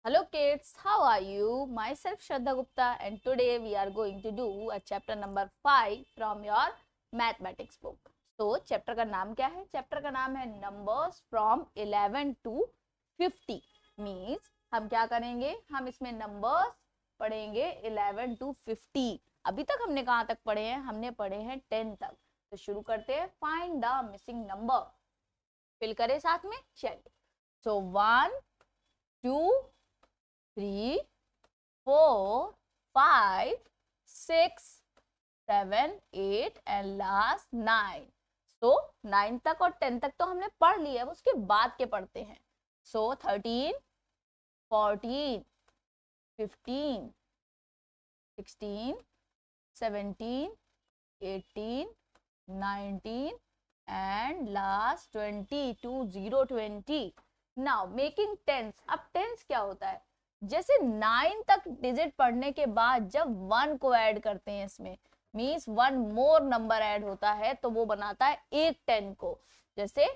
Hello kids, how are you? Myself Shraddha Gupta and today we are going to do a chapter number 5 from your mathematics book. So chapter का नाम क्या है? Chapter का नाम है numbers from 11 to 50. Means हम क्या करेंगे? हम इसमें numbers पढ़ेंगे 11 to 50. अभी तक हमने कहाँ तक पढ़े हैं? हमने पढ़े हैं 10 तक. तो शुरू करते हैं. Find the missing number. Fill करें साथ में. चलिए. So 1, 2, 3, 4, 5, 6, 7, 8 and last 9. So 9 तक और 10 तक तो हमने पढ़ लिया है, उसके बाद के पढ़ते हैं. So 13, 14, 15, 16, 17, 18, 19 and last 20. 20. Now making tens. अब tens क्या होता है? जैसे 9 तक डिजिट पढ़ने के बाद जब 1 को ऐड करते हैं इसमें मीन्स 1 मोर नंबर ऐड होता है तो वो बनाता है एक 10 को. जैसे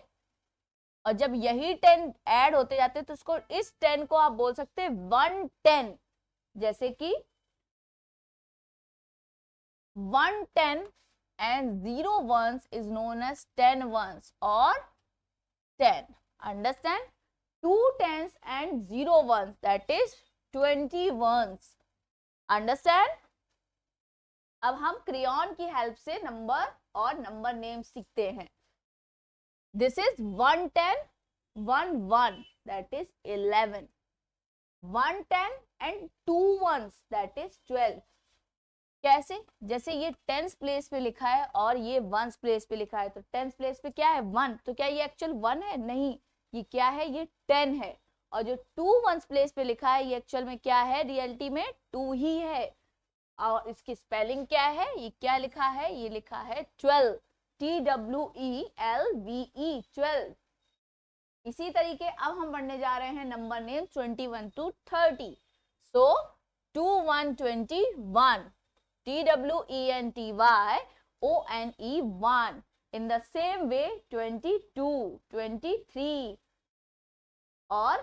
और जब यही 10 ऐड होते जाते हैं तो उसको इस 10 को आप बोल सकते हैं 110. जैसे कि 110 and 0 ones is known as 10 ones or 10. Understand? 2 tens and 0 ones, that is 20 ones. Understand? अब हम क्रेयॉन की हेल्प से नंबर और नंबर नेम सीखते हैं. This is 110, 1 1, that is 11. 110 and 2 ones, that is 12. कैसे? जैसे ये टेंस प्लेस पे लिखा है और ये वंस प्लेस पे लिखा है तो टेंस प्लेस पे क्या है 1, तो क्या ये एक्चुअल 1 है? नहीं, ये क्या है? ये 10 है. और जो 2 वंस प्लेस पे लिखा है ये एक्चुअल में क्या है? रियलिटी में 2 ही है. और इसकी स्पेलिंग क्या है? ये क्या लिखा है? ये लिखा है 12. TWELVE 12. इसी तरीके अब हम पढ़ने जा रहे हैं number name 21 to 30. So 2121. TWENTYONE 1. In the same way 22, 23 और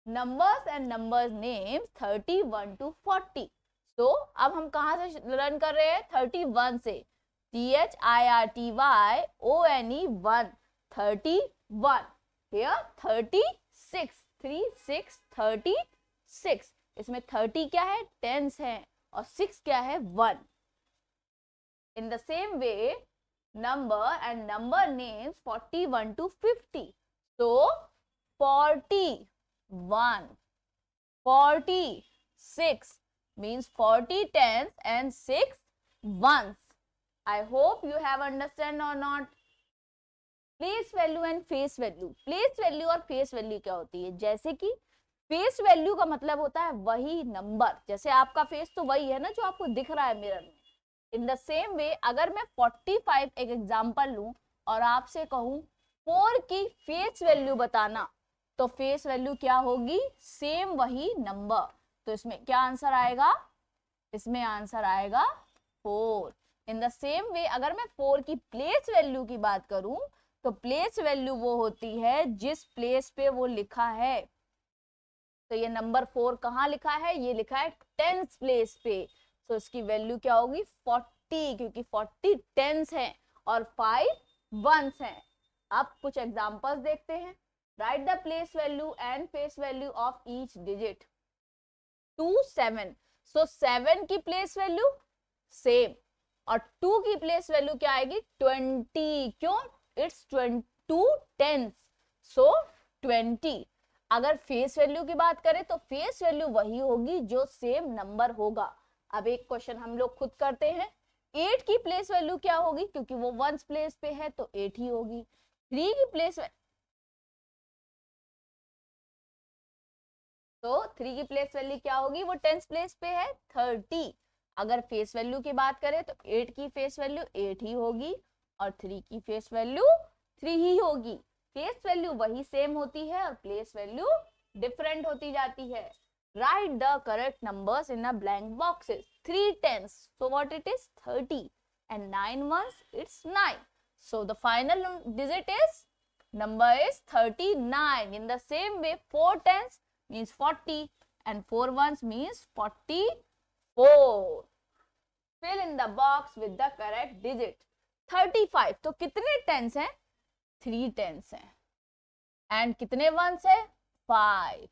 numbers and numbers names 31 to 40. So अब हम कहाँ से लर्न कर रहे हैं? 31 से. THIRTYONE 1. 31. Here 36. 36. 36. इसमें 30 क्या है? टेंस है और 6 क्या है? 1. In the same way, number and number names 41 to 50. So 41, 46 means 40 tens and 6 ones. I hope you have understand or not. Place value and face value. Place value और face value क्या होती है? जैसे कि फेस वैल्यू का मतलब होता है वही नंबर. जैसे आपका फेस तो वही है ना जो आपको दिख रहा है मिरर में. इन द सेम वे अगर मैं 45 एक एग्जांपल लूं और आपसे कहूं 4 की फेस वैल्यू बताना तो फेस वैल्यू क्या होगी? सेम वही नंबर. तो इसमें क्या आंसर आएगा? इसमें आंसर आएगा 4. इन द सेम वे अगर मैं 4 की प्लेस वैल्यू की बात करूं तो प्लेस वैल्यू वो होती है जिस प्लेस पे वो लिखा है. तो ये नंबर 4 कहाँ लिखा है? ये लिखा है टेंस प्लेस पे. तो इसकी वैल्यू क्या होगी? 40, क्योंकि 40 टेंस है और 5 वंस हैं. अब कुछ एग्जांपल्स देखते हैं. Right the place value and face value of each digit. 2 7. सो 7 की प्लेस वैल्यू सेम और 2 की प्लेस वैल्यू क्या आएगी? 20. क्यों? It's 22 tense. सो 20. अगर फेस वैल्यू की बात करें तो फेस वैल्यू वही होगी जो सेम नंबर होगा. अब एक क्वेश्चन हम लोग खुद करते हैं. 8 की प्लेस वैल्यू क्या होगी? क्योंकि वो वंस प्लेस पे है तो 8 ही होगी. 3 की प्लेस तो 3 की प्लेस वैल्यू क्या होगी? वो टेंस प्लेस पे है 30. अगर फेस वैल्यू की बात करें तो 8 की फेस वैल्यू 8 ही होगी और 3 की फेस वैल्यू 3 ही होगी. फेस वैल्यू वही सेम होती है और प्लेस वैल्यू डिफरेंट होती जाती है. Write the correct numbers in a blank boxes. 3 tens, so what it is? 30 and 9 ones, it's 9. So the final digit is number is 39. In the same way 4 tens, means 40 and 4 ones means 44. Fill in the box with the correct digit. 35 तो कितने tense हैं? 3 tense हैं. And कितने once है? 5.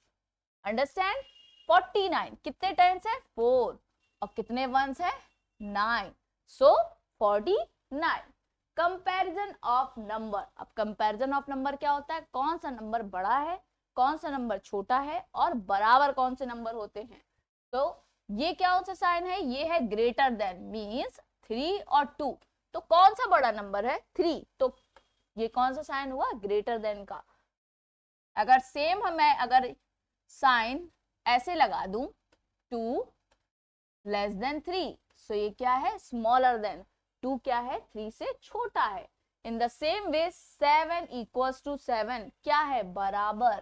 Understand? 49 कितने tense है? 4. और कितने वंस है? 9. सो 49. Comparison of number. अब कंपैरिजन ऑफ नंबर क्या होता है? कौन सा नंबर बड़ा है, कौन सा नंबर छोटा है और बराबर कौन से नंबर होते हैं. तो ये क्या सा साइन है? ये है ग्रेटर देन, मींस 3 और 2. तो कौन सा बड़ा नंबर है? 3. तो ये कौन सा साइन हुआ? ग्रेटर देन का. अगर सेम मैं अगर साइन ऐसे लगा दूं 2 लेस देन 3, सो ये क्या है? Smaller than. 2 क्या है? 3 से छोटा है. In the same way 7 equals to 7 क्या है? बराबर.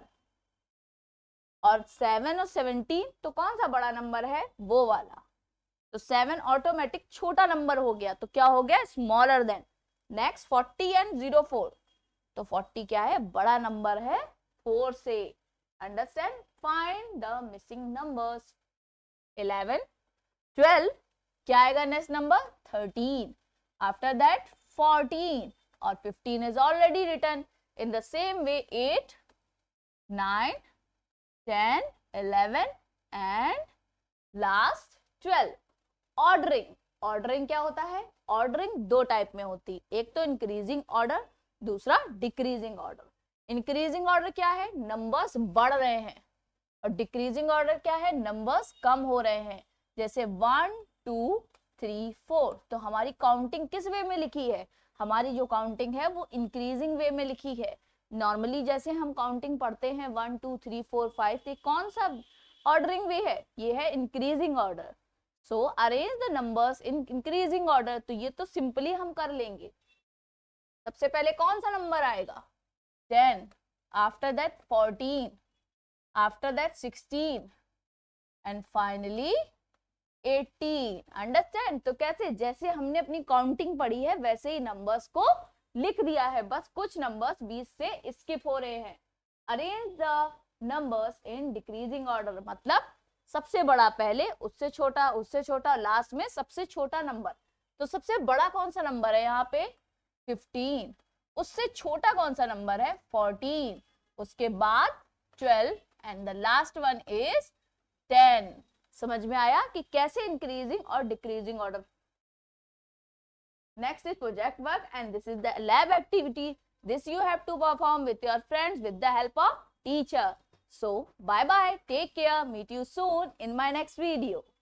और 7 और 17 तो कौन सा बड़ा नंबर है? वो वाला. तो 7 ऑटोमेटिक छोटा नंबर हो गया, तो क्या हो गया? Smaller than. Next 40 and 04. तो 40 क्या है? बड़ा नंबर है 4 से. Understand? Find the missing numbers. 11, 12 क्या आएगा नेक्स्ट नंबर? 13. आफ्टर दैट 14 और 15 is already written. In the same way 8, 9, 10, 11 and last 12. Ordering. Ordering क्या होता है? ऑर्डरिंग 2 टाइप में होती है. एक तो इंक्रीजिंग ऑर्डर, दूसरा डिक्रीजिंग ऑर्डर. इंक्रीजिंग ऑर्डर क्या है? नंबर्स बढ़ रहे हैं. और डिक्रीजिंग ऑर्डर क्या है? नंबर्स कम हो रहे हैं. जैसे 1, 2, 3, 4. तो हमारी काउंटिंग किस वे में लिखी है? हमारी जो काउंटिंग है वो इंक्रीजिंग वे में लिखी है. नॉर्मली जैसे हम काउंटिंग पढ़ते हैं 1, 2, 3, 4, 5, तो कौन सा ऑर्डरिंग वे है? ये है increasing order. So arrange the numbers in increasing order. तो ये तो सिंपली हम कर लेंगे. सबसे पहले कौन सा नंबर आएगा? 10. After that 14. After that 16 and finally 18. Understand? तो कैसे? जैसे हमने अपनी काउंटिंग पढ़ी है वैसे ही नंबर्स को लिख दिया है. बस कुछ नंबर्स 20 से स्किप हो रहे हैं. Arrange the numbers in decreasing order. मतलब सबसे बड़ा पहले, उससे छोटा, लास्ट में सबसे छोटा नंबर. तो सबसे बड़ा कौन सा नंबर है यहाँ पे? 15. उससे छोटा कौन सा नंबर है? 14. उसके बाद 12 and the last one is 10. समझ में आया कि कैसे इंक्रीजिंग और decreasing order. Next is project work and this is the lab activity. This you have to perform with your friends with the help of teacher. So bye bye, take care, meet you soon in my next video.